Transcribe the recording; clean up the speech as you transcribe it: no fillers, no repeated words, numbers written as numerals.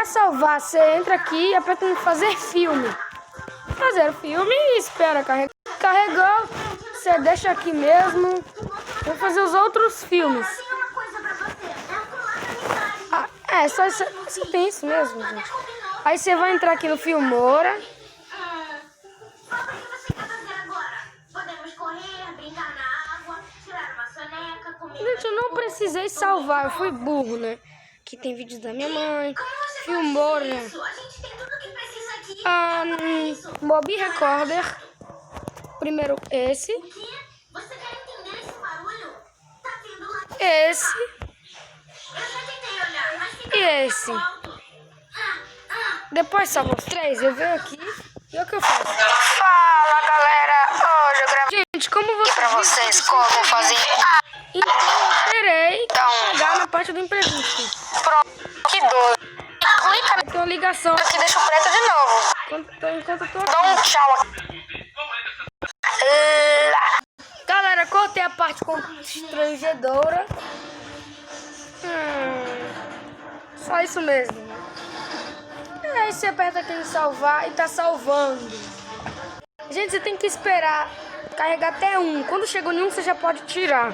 Para salvar, você entra aqui e aperta em fazer filme. Fazer filme e espera carregar. Carregou, você deixa aqui mesmo. Vou fazer os outros filmes. Ah, só tem isso mesmo, gente. Aí você vai entrar aqui no Filmora. Gente, eu não precisei salvar, eu fui burro, né? Aqui tem vídeos da minha mãe. Filmora, né? Mob Recorder. Primeiro esse. Esse. E esse. Depois salva os três, eu venho aqui e é o que eu faço. Fala, galera! Hoje eu gravei Gente, como você pra vocês como fazer. Então eu terei que chegar na parte do imprevisto. Pronto, que doido. Clica Tem uma ligação aqui, deixa o preto de novo. enquanto eu tô Dá aqui. um tchau aqui. Galera, cortei a parte constrangedora. Só isso mesmo. Aí você aperta aqui em salvar e tá salvando. Gente, você tem que esperar carregar até 1. Quando chegou em 1, você já pode tirar.